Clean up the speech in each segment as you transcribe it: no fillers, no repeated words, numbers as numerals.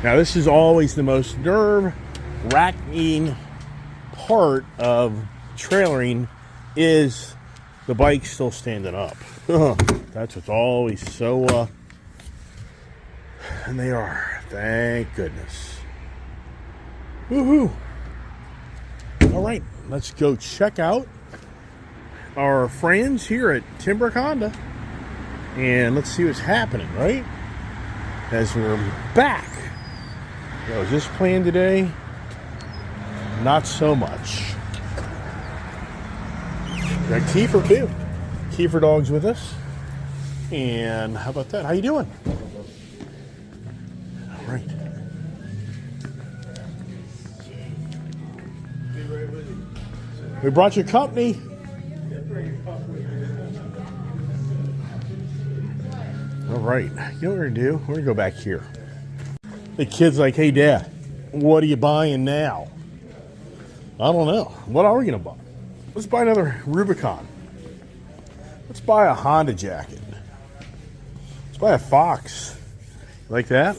Now, this is always the most nerve-wracking part of trailering is the bike still standing up. That's what's always so, and they are, thank goodness. Woohoo! All right, let's go check out our friends here at Timbera Honda, and let's see what's happening, right? As we're back. Was this planned today? Not so much. We got Kiefer too. Kiefer dog's with us. And how about that? How you doing? All right. We brought you company. All right. You know what we're gonna do? We're gonna go back here. The kid's like, "Hey, Dad, what are you buying now?" I don't know. What are we gonna buy? Let's buy another Rubicon. Let's buy a Honda jacket. Let's buy a Fox. You like that?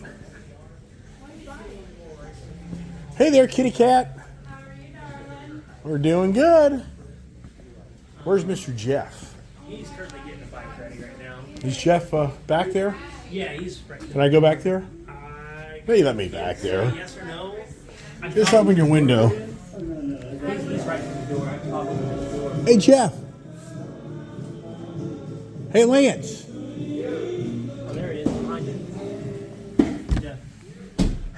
Hey there, kitty cat. How are you, darling? We're doing good. Where's Mr. Jeff? He's currently getting a bike ready right now. Is Jeff back there? Yeah, he's ready. Can I go back there? Hey, let me back there. Yes or no? Just open your window. He's right through the door. I can pop open the door. Hey, Jeff. Hey, Lance. Oh, there he is behind you. Jeff.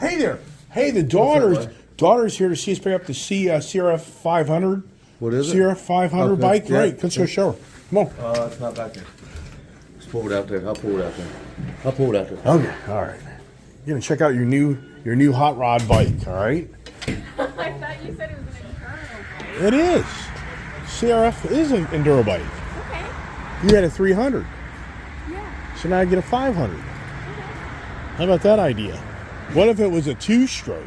Hey there. Hey, the daughter's here to see us pick up the CRF 500. What is it? CRF 500 Okay. bike. Yeah. Great. Let's go show her. Come on. It's not back there. Just pull it out there. I'll pull it out there. Okay. All right. You're gonna check out your new hot rod bike. All right. I thought you said it was an internal bike. It is. CRF is an enduro bike. Okay. You had a 300, Yeah. so now I get a 500. How about that idea? What if it was a two-stroke?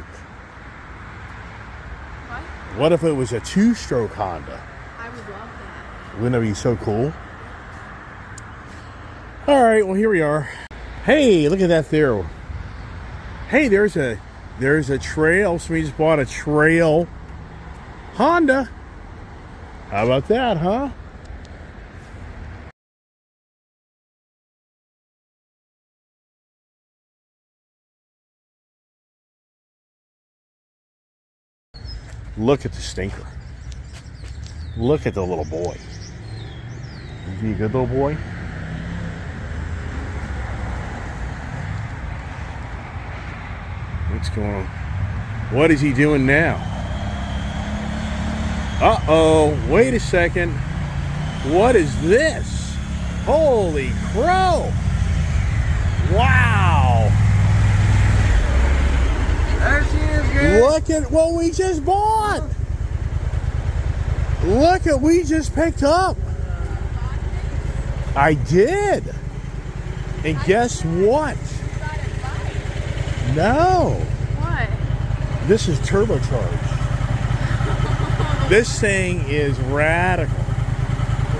What? What if it was a two-stroke Honda? I would love that. Wouldn't that be so cool? All right, well, here we are. Hey, look at that there. Hey, there's a trail. Somebody just bought a trail Honda. How about that, huh? Look at the stinker. Look at the little boy. Is he a good little boy? What's going on? What is he doing now? Uh-oh, wait a second. What is this? Holy crow! Wow! There she is, girl. Look at what we just bought! Look at what we just picked up! I did! And guess what? No! What? This is turbocharged. This thing is radical.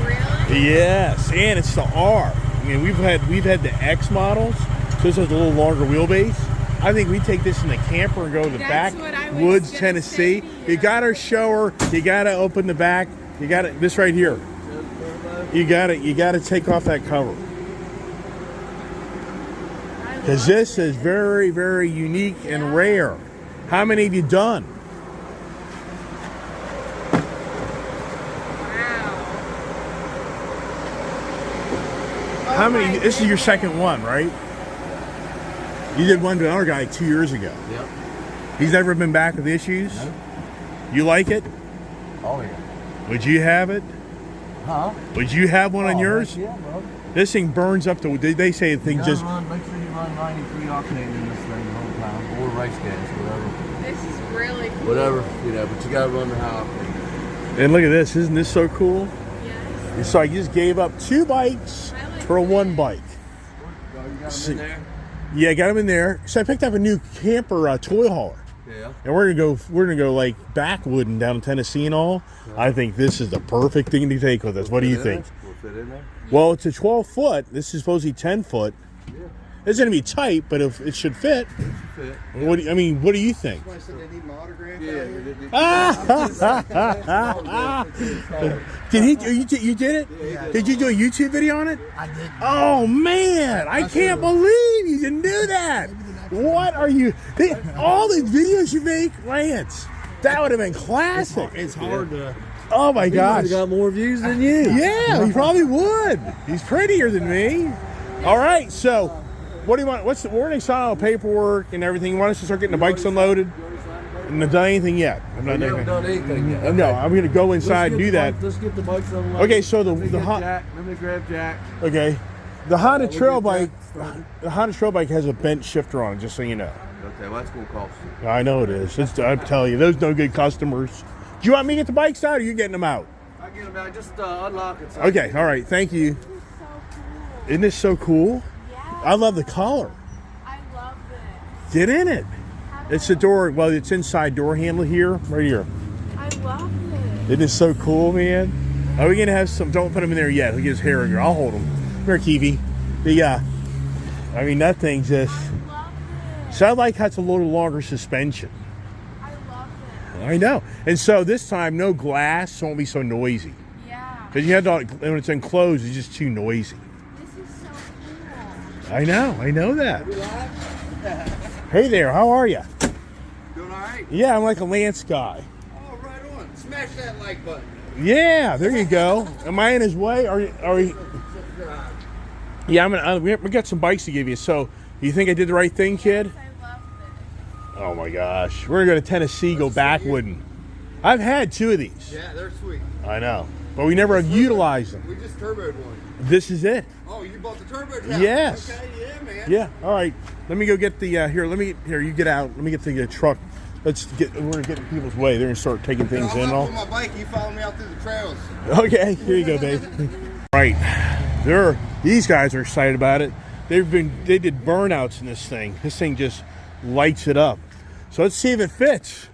Really? Yes, and it's the R. I mean, we've had the X models, so this has a little longer wheelbase. I think we take this in the camper and go to the That's what I was backwoods, gonna Tennessee. say to You gotta show her. You gotta open the back. You gotta this right here. You gotta take off that cover because this is very, very unique and rare. How many have you done? Wow. How many? This is your second one, right? You did one to another guy 2 years ago. Yep. He's never been back with issues? No. You like it? Oh, yeah. Would you have it? Huh? Would you have one on yours? Yeah, bro. This thing burns up to, they say the thing just, Make sure you run 93 octane in this thing the whole time, or race gas, whatever. This is really cool. Whatever, but you gotta run the high octane. and look at this, isn't this so cool? Yes. So I just gave up 2 bikes for one bike. Oh, you got See- them in there? Yeah, I got them in there. So I picked up a new camper toy hauler. Yeah. And we're gonna go like backwooding down in Tennessee and all. I think this is the perfect thing to take with us. What do you think? Will fit in there? Well, it's a 12 foot. This is supposed to be 10 foot. Yeah. It's going to be tight, but if it should fit. Fit. What do you think? I said they need my autograph. You did it? Yeah. Did you do a YouTube video on it? I did. Oh man, I can't believe you didn't do that. What are you? All the videos you make, Lance, that would have been classic. It's hard to. Oh my gosh. He got more views than you. Yeah, he probably would. He's prettier than me. All right, so what do you want? We're going to sign all the paperwork and everything. You want us to start getting the bikes unloaded? I'm not done anything yet. I'm not You haven't done anything yet. No, I'm going to go inside and do that. Let's get the bikes unloaded. Okay, so Let me grab Jack. Okay, the Honda we'll Trail get bike. Jack The Honda Trail bike has a bent shifter on it, just so you know. Okay, well, that's going to cost you. I know it is. I'm telling you, those no good customers. Do you want me to get the bikes out, or you getting them out? I get them out. Just unlock it. Okay, all right. Thank you. Isn't this so cool? Yeah. I love the color. I love this. Get in it. It's the door. Well, it's inside door handle here, right here. I love this. It is so cool, man. Are we gonna have some? Don't put him in there yet. He'll get his hair in here. I'll hold him. Come here, Kiwi. I mean, that thing just. I love this. So I like how it's a little longer suspension. I love this. I know. And so this time, no glass, so it won't be so noisy. Yeah. Because you have to, when it's enclosed, it's just too noisy. This is so cool. I know that. Hey there, how are you? Doing all right? Yeah, I'm like a Lance guy. Oh, right on. Smash that like button. Yeah, there you go. Am I in his way? Are you? Yeah, we got some bikes to give you. So, you think I did the right thing, kid? Yes, I love this. Oh my gosh, we're gonna go to Tennessee, go backwooden. I've had 2 of these. Yeah, they're sweet. I know, but we never have utilized them. We just turboed one. This is it. Oh, you bought the turbo tower? Yes. Okay, yeah, man. Yeah. All right. Let me go get the here. You get out. Let me get the truck. We're gonna get in people's way. They're gonna start taking things I'm in. out All. on my bike. You follow me out through the trails. Okay. Here you go, babe. Right. These guys are excited about it. They did burnouts in this thing. This thing just lights it up. So let's see if it fits.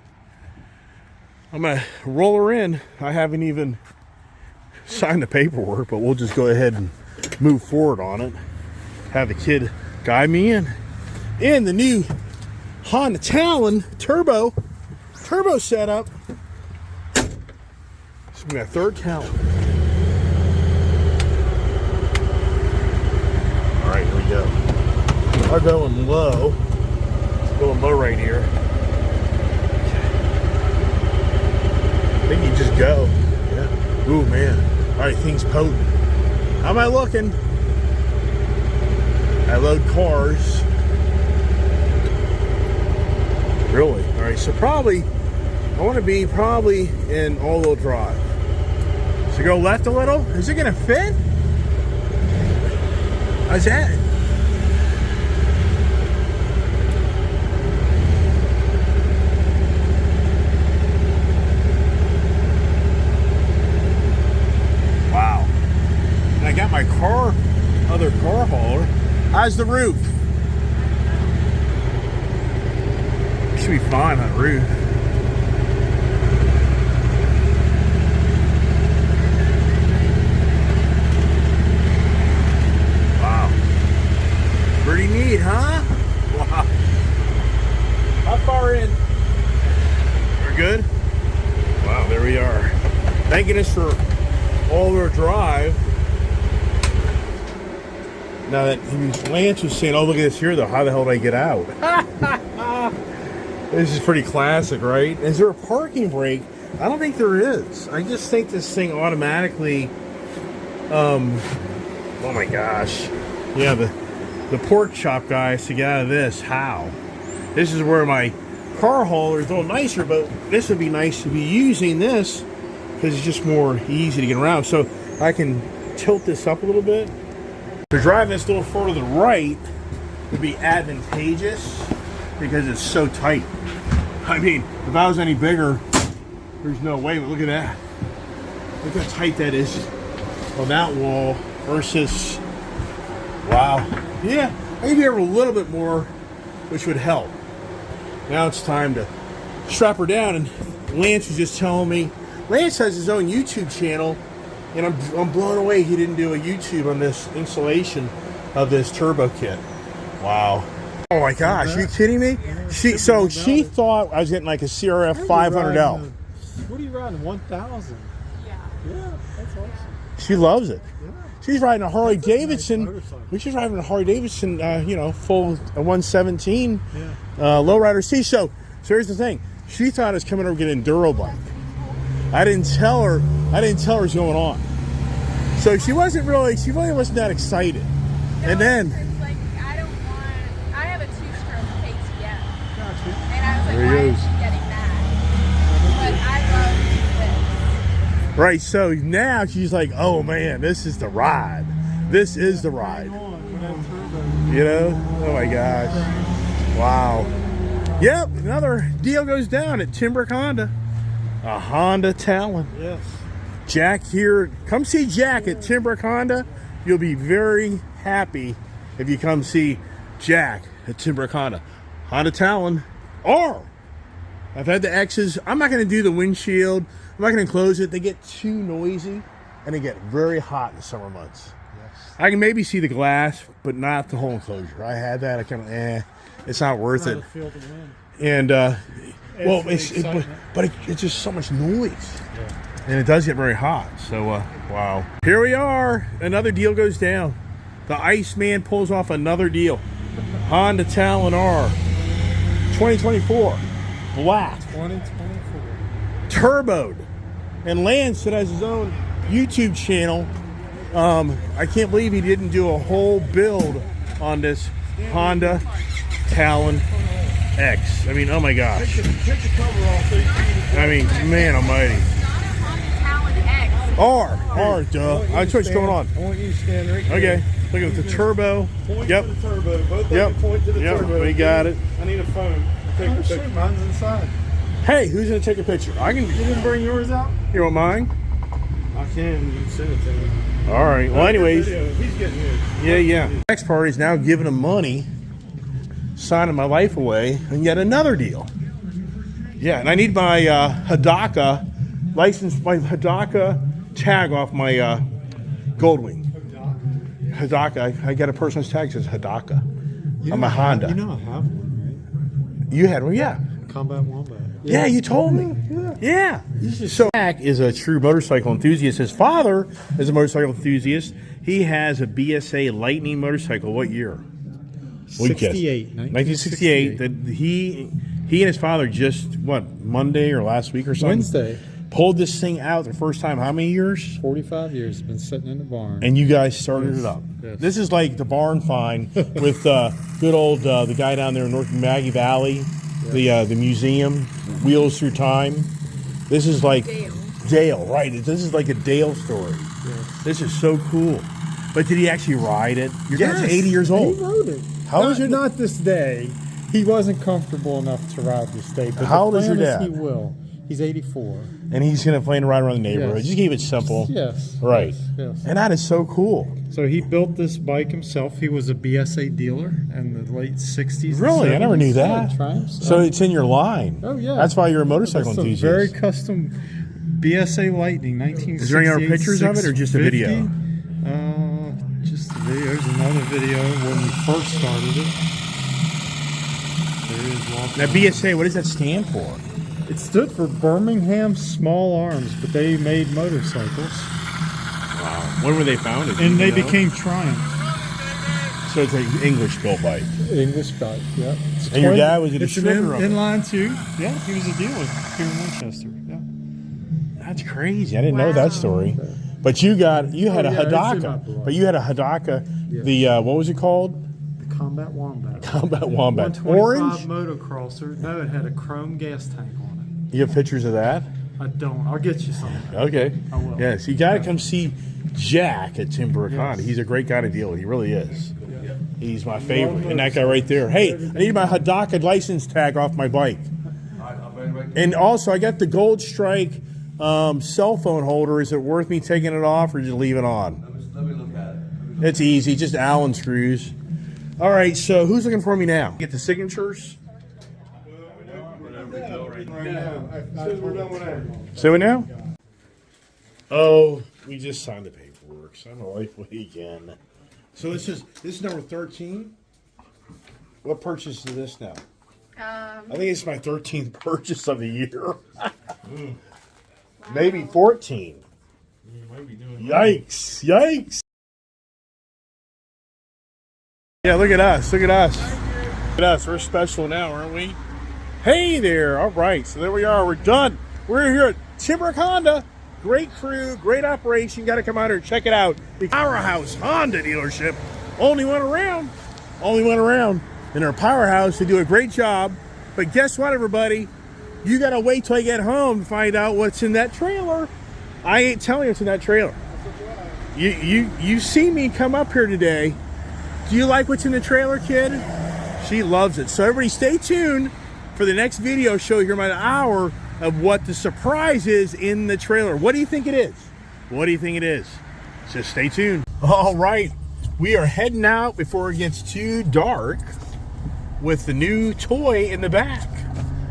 I'm gonna roll her in. I haven't even signed the paperwork, but we'll just go ahead and move forward on it. Have the kid guide me in. And the new Honda Talon turbo setup. So we got 3rd Talon. All right, here we go. I'm going low. Going low right here. I think you just go. Yeah. Ooh, man. All right, things potent. How am I looking? I load cars. Really? All right, so I want to be in all-wheel drive. So go left a little. Is it going to fit? How's that? Wow. And I got my other car hauler. How's the roof? Should be fine on the roof. Wow. Pretty neat, huh? Wow. How far in? We're good? Wow, there we are. Thank goodness for all-wheel drive. Now that Lance was saying, oh, look at this here, though. How the hell did I get out? This is pretty classic, right? Is there a parking brake? I don't think there is. I just think this thing automatically, oh my gosh. Yeah, the pork chop guy has to get out of this. How? This is where my car hauler is a little nicer, but this would be nice to be using this because it's just more easy to get around. So I can tilt this up a little bit. To drive this a little further to the right would be advantageous because it's so tight. I mean, if I was any bigger, there's no way, but look at that. Look how tight that is on that wall versus, wow. Yeah, maybe a little bit more, which would help. Now it's time to strap her down, and Lance was just telling me, Lance has his own YouTube channel, and I'm blown away he didn't do a YouTube on this installation of this turbo kit. Wow. Oh my gosh, are you kidding me? She thought I was getting like a CRF 500L. What are you riding? 1000? Yeah. Yeah, that's awesome. She loves it. Yeah. She's riding a Harley Davidson. motorcycle. She's riding a Harley Davidson, full 117 Yeah. lowrider C. So here's the thing. She thought I was coming over to get an enduro bike. I didn't tell her what's going on. So she really wasn't that excited. No, And then it's like, I have a 2-stroke KTM. Gotcha. And I was like, There he why goes. is she getting that? But I love this. right, so now she's like, oh man, this is the ride. This is the ride. You know? Oh my gosh. Wow. Yep, another deal goes down at Timbera Honda. A Honda Talon. Yes. Jack here. Come see Jack at Timbera Honda. You'll be very happy if you come see Jack at Timbera Honda. Honda Talon. Or I've had the X's. I'm not going to do the windshield. I'm not going to close it. They get too noisy and they get very hot in the summer months. Yes. I can maybe see the glass, but not the whole enclosure. I had that. I kind of, it's not worth it. Feel the wind. And well, the excitement. but it's just so much noise, and it does get very hot. So wow, here we are. Another deal goes down. The Iceman pulls off another deal. Honda Talon R, 2024, black, 2024. turboed, and Lance that has his own YouTube channel. I can't believe he didn't do a whole build on this Honda Talon X. I mean, oh my gosh. I mean, man almighty. Talon X. R, duh. That's what's going on. I want you to stand right here. Okay, look at the turbo. Yep. To the turbo. Both of Yep. you point to the Yep. turbo. We got it. I need a phone. Take a picture. Mine's inside. Hey, who's gonna take a picture? I can. You didn't bring yours out? You want mine? I can. You can send it to me. All right. Well, anyways. He's getting his. Yeah. Next party is now giving him money, signing my life away, and yet another deal. Yeah, and I need my Hidaka license, my Hidaka tag off my Goldwing. Hidaka. I got a person's tag that says Hidaka. I'm a Honda. You know I have one, You had one, yeah. right? Combat Wombat. Yeah, you told me. Yeah. So Jack is a true motorcycle enthusiast. His father is a motorcycle enthusiast. He has a BSA Lightning motorcycle. What year? We guess. 1968. That he and his father just Monday or last week or something. Wednesday. Pulled this thing out the first time. How many years? 45 years. Been sitting in the barn. And you guys started it up. Yes. This is like the barn find with good old the guy down there in North Maggie Valley, the museum, Wheels Through Time. This is like Dale, right? This is like a Dale story. Yes. This is so cool. But did he actually ride it? Your dad's 80 years old. He rode it. How old is your Not this day. He wasn't comfortable enough to ride this day. But How old the is your plan dad? He will. He's 84. And he's going to plan to ride around the neighborhood. Yes. Just keep it simple. Yes. Right. Yes. And that is so cool. So he built this bike himself. He was a BSA dealer in the late 60s. and Really? I never knew 70s. that. Yeah, Triumphs. So it's in your line. Oh, yeah. That's why you're a motorcycle That's a enthusiast. very custom BSA Lightning, 1968. Is there any other pictures of it or just a video? 650. Just a video. There's another video when we first started it. There he is walking. That BSA, what does that stand for? It stood for Birmingham Small Arms, but they made motorcycles. Wow. When were they founded? And Do you they know? became Triumphs. So it's an English-built bike. English bike, yeah. It's And your twin- dad was a it's an distributor of it. inline too. Yeah, he was a dealer here in Winchester. Yeah. That's crazy. I didn't know that story. But you had a yeah, it's in my Hidaka. blood. But you had a Hidaka. Yes. The what was it called? The Combat Wombat. Combat Wombat. 125 Orange. motocrosser. No, it had a chrome gas tank on You have pictures of that? it. I don't. I'll get you some. Okay. I will. Yes, you got to come see Jack at Timbera Honda. He's a great guy to deal with. He really is. He's my favorite. And that guy right there. Hey, I need my Hidaka license tag off my bike. And also, I got the Gold Strike cell phone holder. Is it worth me taking it off or just leave it on? Let me look at it. It's easy. Just Allen screws. All right, so who's looking for me now? Get the signatures? Say what now? Oh, we just signed the paperwork. Sign the life away again. So this is number 13. What purchase is this now? I Um, think it's my 13th purchase of the year. Maybe 14. You might be doing Yikes. Yikes. Yeah, look at us. Look at us. Look at us. We're special now, aren't we? Hey there. All right. So there we are. We're done. We're here at Timbera Honda. Great crew. Great operation. Got to come out here and check it out. The Powerhouse Honda dealership. Only one around. Only one around. In our Powerhouse, they do a great job. But guess what, everybody? You got to wait till I get home to find out what's in that trailer. I ain't telling you what's in that trailer. You see me come up here today. Do you like what's in the trailer, kid? She loves it. So everybody stay tuned for the next video show here about an hour of what the surprise is in the trailer. What do you think it is? What do you think it is? Just stay tuned. All right. We are heading out before it gets too dark with the new toy in the back.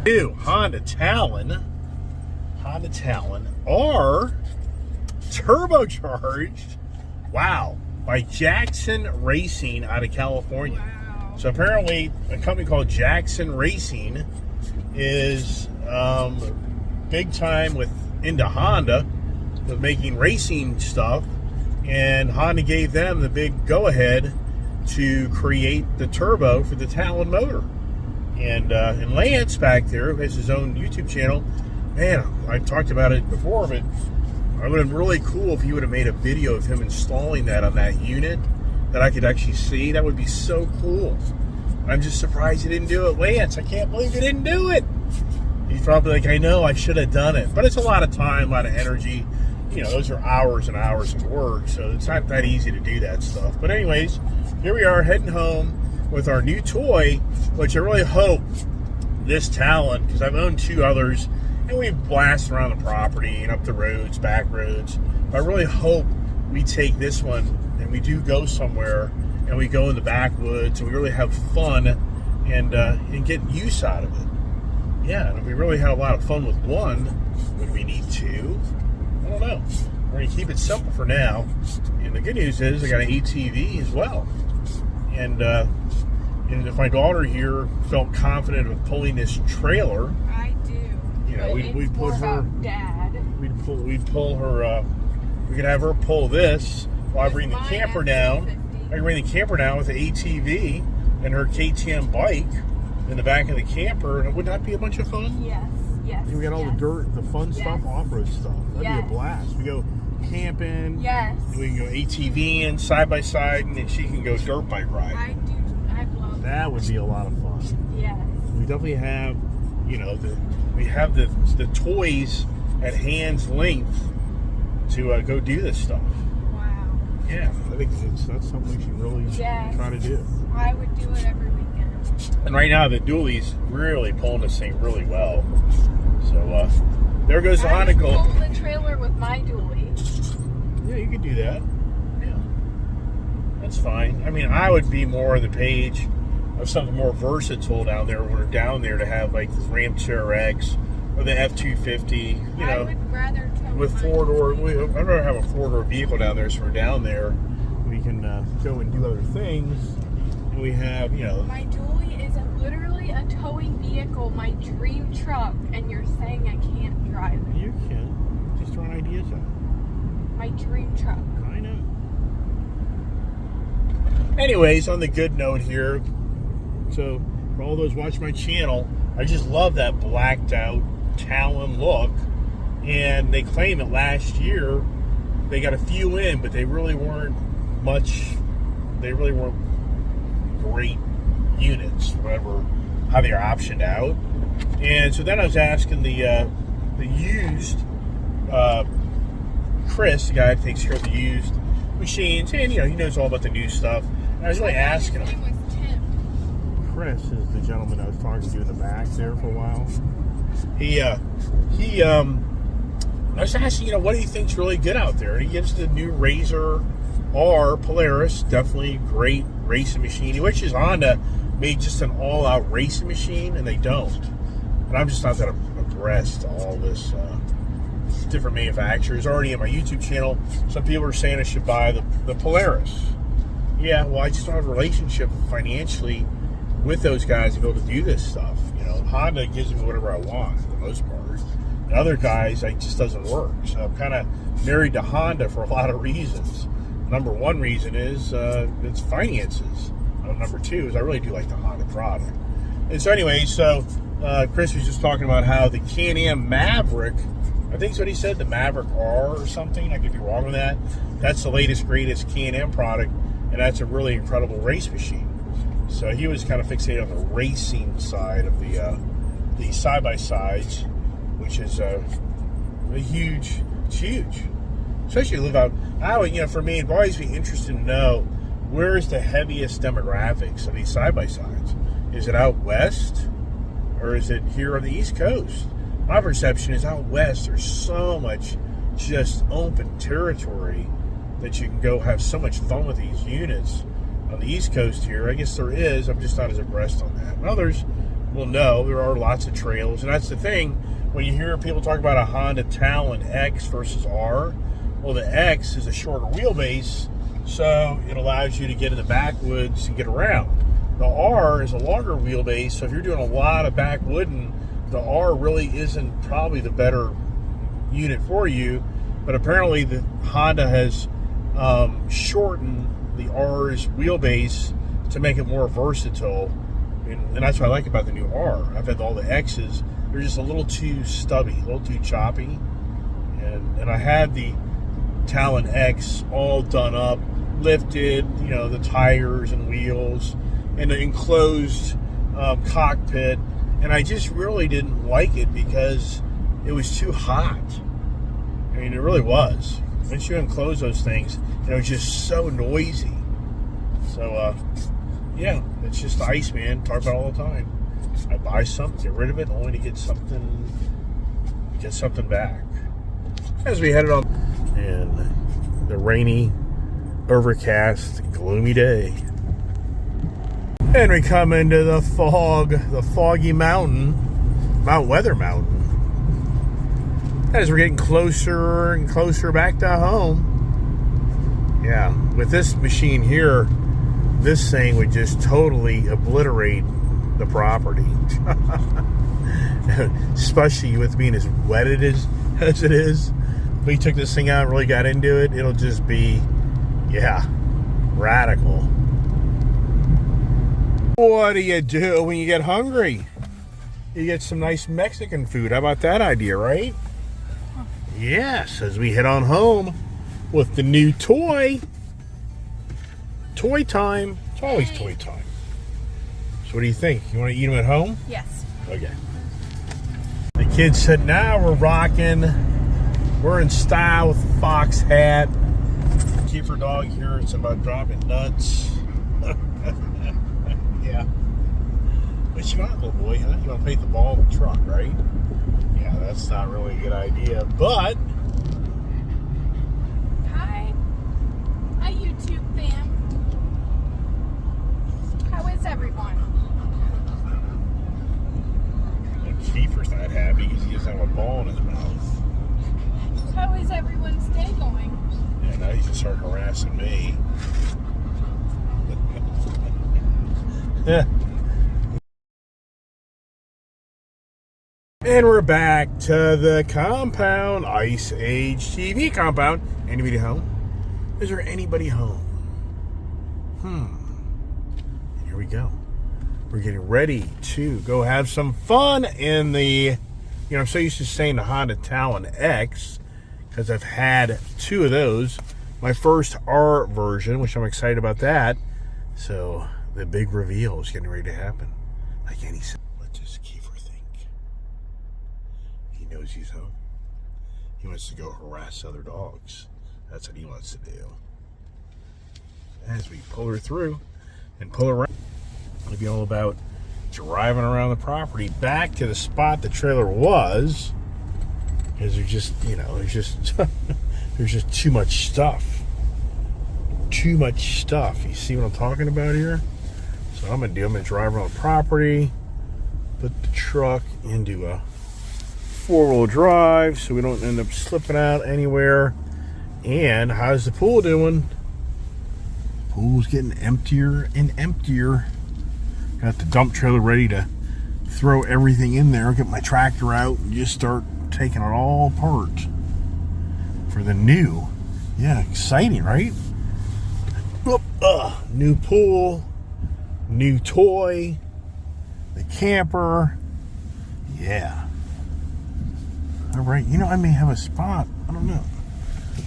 New Honda Talon. Honda Talon are turbocharged. Wow. By Jackson Racing out of California. wow. So apparently a company called Jackson Racing is big time into Honda with making racing stuff, and Honda gave them the big go-ahead to create the turbo for the Talon motor. And Lance back there, who has his own YouTube channel, man, I've talked about it before, but it would have been really cool if he would have made a video of him installing that on that unit that I could actually see. That would be so cool. I'm just surprised he didn't do it. Lance, I can't believe you didn't do it. He's probably like, I know, I should have done it. But it's a lot of time, a lot of energy. You know, those are hours and hours of work, so it's not that easy to do that stuff. But anyways, here we are heading home with our new toy, which I really hope this Talon, because I've owned two others, and we've blasted around the property and up the roads, back roads. But I really hope we take this one and we do go somewhere and we go in the backwoods and we really have fun and get use out of it. Yeah, and if we really had a lot of fun with one, would we need two? I don't know. We're going to keep it simple for now. And the good news is I got an ATV as well. And if my daughter here felt confident of pulling this trailer, I do. you know, But we'd it's put more her, about Dad. we'd pull her, we could have her pull this while I bring the Mine camper F-250. down. I can bring the camper down with the ATV and her KTM bike in the back of the camper, and would that be a bunch of fun? Yes, yes. We got all the dirt, the fun stuff, Yes. off-road stuff. That'd be Yes. a blast. We go camping. Yes. We can go ATV in side by side, and then she can go dirt bike ride. I do. I love That would be a lot of fun. Yes. We definitely have, you know, we have the toys at hand's length to go do this stuff. Wow. Yeah, I think that's something we should really Yes. try to do. I would do it every weekend. And right now, the dually's really pulling this thing really well. So there goes the I Honda would Gold. pull the trailer with my dually. Yeah, you could do that. Yeah, that's fine. I mean, I would be more on the page of something more versatile down there. When we're down there to have like the Ram TRX or the F-250, you I know, would rather tow with my four-door. dually. I'd rather have a four-door vehicle down there, so we're down there. We can go and do other things, and we have, you know. My dually is literally a towing vehicle, my dream truck, and you're saying I can't drive it. You can just throwing ideas out. My dream truck. I know. Anyways, on the good note here, so for all those watching my channel, I just love that blacked out Talon look. And they claim that last year they got a few in, but they really weren't much. They really weren't great units, whatever, how they are optioned out. And so then I was asking the used Chris, the guy that takes care of the used machines, and you know, he knows all about the new stuff. And I was really asking His him. name was Tim. Chris is the gentleman I was talking to in the back there for a while. I was asking, you know, what do you think's really good out there? And he gives the new Razor R Polaris, definitely great racing machine. Which is Honda made just an all-out racing machine, and they don't. And I'm just not that abreast to all this different manufacturers. Already in my YouTube channel, some people are saying I should buy the Polaris. Yeah, well, I just don't have a relationship financially with those guys to be able to do this stuff. You know, Honda gives me whatever I want for the most part. And other guys, it just doesn't work. So I'm kind of married to Honda for a lot of reasons. Number one reason is it's finances. Number two is I really do like the Honda product. And so anyway, Chris was just talking about how the Can-Am Maverick, I think that's what he said, the Maverick R or something. I could be wrong with that. That's the latest, greatest Can-Am product, and that's a really incredible race machine. So he was kind of fixated on the racing side of the side-by-sides, which is huge. It's huge. Especially live out. For me, it'd always be interesting to know where is the heaviest demographics of these side-by-sides. Is it out west, or is it here on the East Coast? My perception is out west, there's so much just open territory that you can go have so much fun with these units. On the East Coast here, I guess there is. I'm just not as abreast on that. And others will know there are lots of trails, and that's the thing. When you hear people talk about a Honda Talon X versus R, well, the X is a shorter wheelbase, so it allows you to get in the backwoods and get around. The R is a longer wheelbase, so if you're doing a lot of backwoodding, the R really isn't probably the better unit for you. But apparently the Honda has shortened the R's wheelbase to make it more versatile, and that's what I like about the new R. I've had all the X's; they're just a little too stubby, a little too choppy. And I had the Talon X all done up, lifted, the tires and wheels, and the enclosed cockpit, and I just really didn't like it because it was too hot. I mean, it really was. Once you enclose those things, it was just so noisy. So, it's just the Iceman. Talk about it all the time. I buy something, get rid of it, only to get something back. As we headed on in the rainy, overcast, gloomy day, and we come into the fog, the foggy mountain, Mount Weather Mountain. As we're getting closer and closer back to home. Yeah, with this machine here, this thing would just totally obliterate the property. Especially with being as wet as it is. If we took this thing out and really got into it, it'll just be, radical. What do you do when you get hungry? You get some nice Mexican food. How about that idea, right? Yes, as we head on home with the new toy. Toy time. It's always toy time. So what do you think? You want to eat them at home? Yes. Okay. The kids said, now we're rocking. We're in style with the fox hat. Keeper dog here, it's about dropping nuts. Yeah. What you want, little boy, huh? You want to paint the ball in the truck, right? Yeah, that's not really a good idea, but... Hi, YouTube fam. How is everyone? Kiefer's not happy because he doesn't have a ball in his mouth. How is everyone's day going? Yeah, now he's just starting harassing me. Yeah. And we're back to the compound, Ice Age TV compound. Anybody home? Is there anybody home? Here we go. We're getting ready to go have some fun in the, I'm so used to saying the Honda Talon X because I've had two of those. My first R version, which I'm excited about that. So the big reveal is getting ready to happen. Like Annie said, let just Kiefer think. He knows he's home. He wants to go harass other dogs. That's what he wants to do. As we pull her through and pull around, it'll be all about driving around the property back to the spot the trailer was. Because there's just, there's just too much stuff. Too much stuff. You see what I'm talking about here? So what I'm going to drive around the property, put the truck into a four-wheel drive so we don't end up slipping out anywhere. And how's the pool doing? Pool's getting emptier and emptier. Got the dump trailer ready to throw everything in there, get my tractor out, and just start taking it all apart for the new. Yeah, exciting, right? New pool, new toy, the camper. Yeah. All right, you know, I may have a spot. I don't know.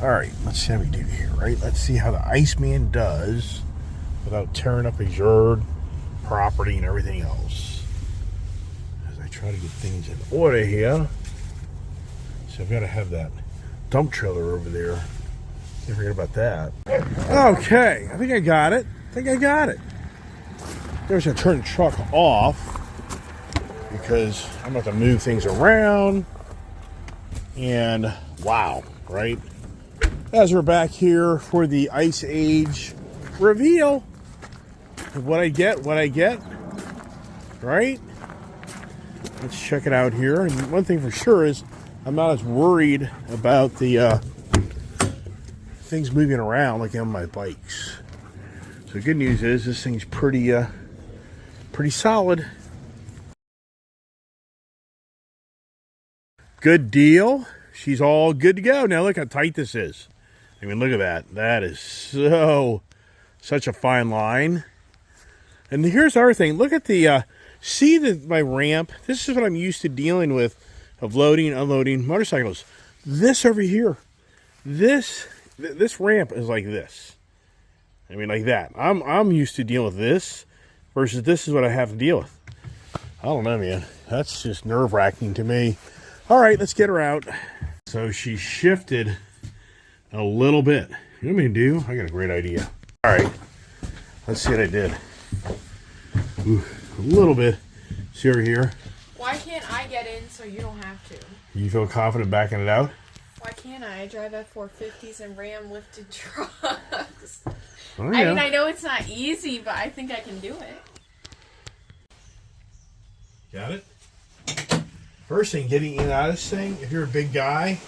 All right, let's see how we do here, right? Let's see how the Iceman does without tearing up his yard, property, and everything else. As I try to get things in order here. So I've got to have that dump trailer over there. Can't forget about that. Okay, I think I got it. I'm just going to turn the truck off because I'm about to move things around. And wow, right? As we're back here for the Ice Age reveal. What I get, right? Let's check it out here. And one thing for sure is I'm not as worried about the things moving around like on my bikes. So the good news is this thing's pretty solid. Good deal. She's all good to go. Now look how tight this is. I mean, look at that. That is such a fine line. And here's our thing. Look at the, see my ramp? This is what I'm used to dealing with of loading and unloading motorcycles. This over here, this ramp is like this. I mean, like that. I'm used to dealing with this versus this is what I have to deal with. I don't know, man. That's just nerve-wracking to me. All right, let's get her out. So she shifted a little bit. You know what I'm gonna do? I got a great idea. All right, let's see what I did. Ooh, a little bit. See over here? Why can't I get in so you don't have to? You feel confident backing it out? Why can't I? I drive F-450s and Ram lifted trucks. Oh, yeah. I mean, I know it's not easy, but I think I can do it. Got it? First thing, getting in and out of this thing, if you're a big guy,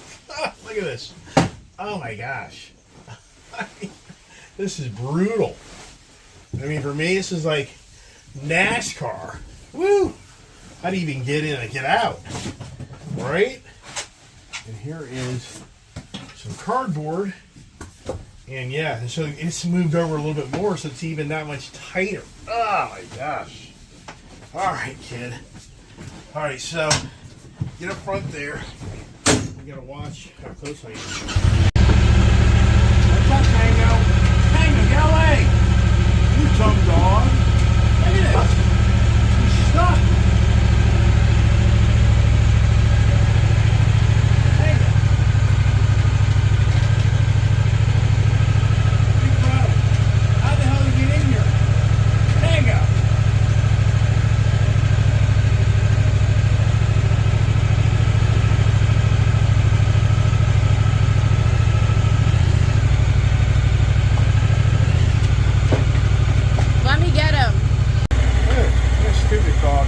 look at this. Oh my gosh. I mean, this is brutal. I mean, for me, this is like NASCAR. Woo! How do you even get in and get out? Right? And here is some cardboard. And yeah, so it's moved over a little bit more, so it's even that much tighter. Oh my gosh. All right, kid. All right, so get up front there. You gotta watch how close I am. What's up, Tango? Tango, get away! You dumb dog. Look at this. He's stuck. Tango. Big brother. How the hell did you get in here? Tango. Let me get him. You're a stupid dog.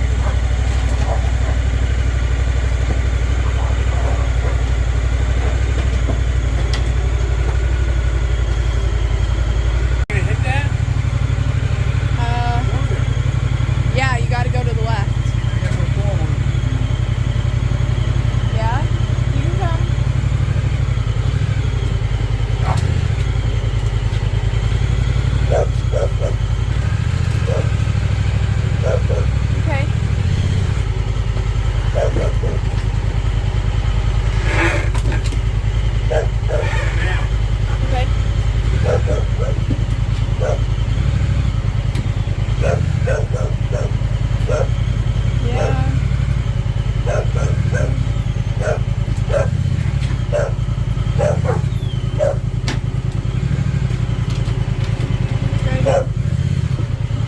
Gonna hit that? Yeah, you gotta go to the left. I gotta go forward. Yeah? You can come. Okay. Okay. Yeah. Good.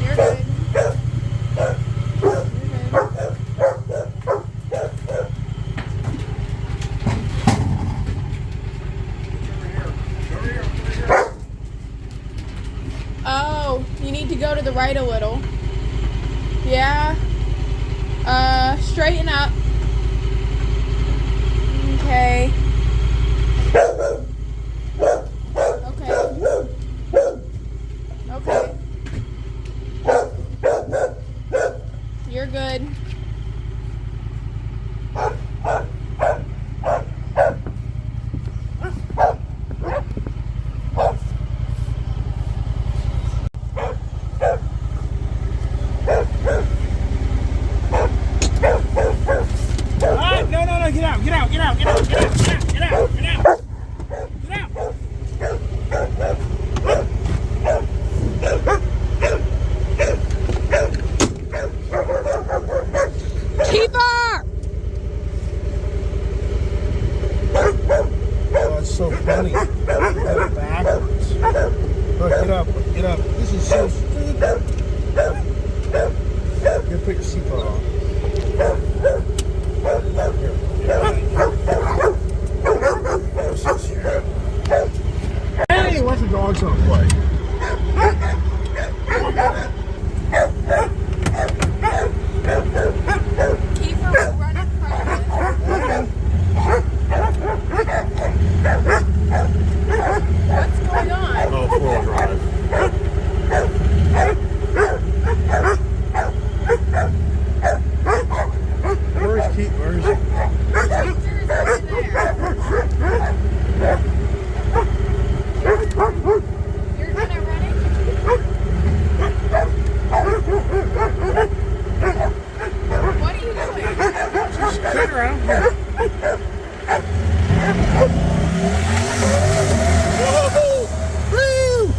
You're good. You're good. Oh, you need to go to the right a little. Yeah. Straighten up. Okay. Okay. Okay. Where's it? Danger is over there. You're gonna run it? What are you doing? Just sit around here. Whoa! Woo!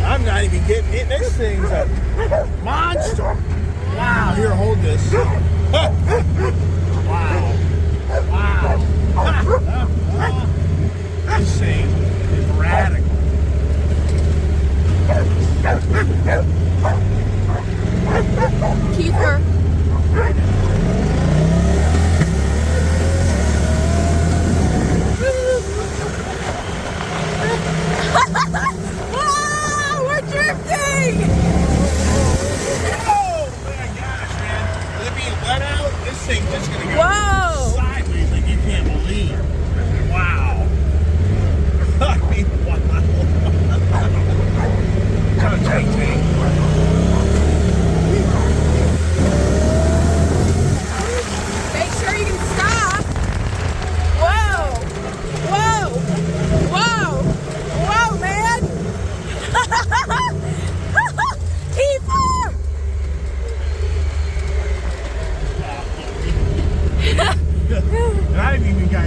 I'm not even getting it. This thing's a monster. Wow, here, hold this. Wow. Wow. This thing is radical. Keeper. Wow, we're drifting! Oh my gosh, man. With it being let out, this thing's just gonna go Whoa! sideways like you can't believe. Wow. I mean, wow. Kind of tight tank. Make sure you can stop. Whoa! Whoa! Whoa! Whoa, man! Keeper! And I haven't even got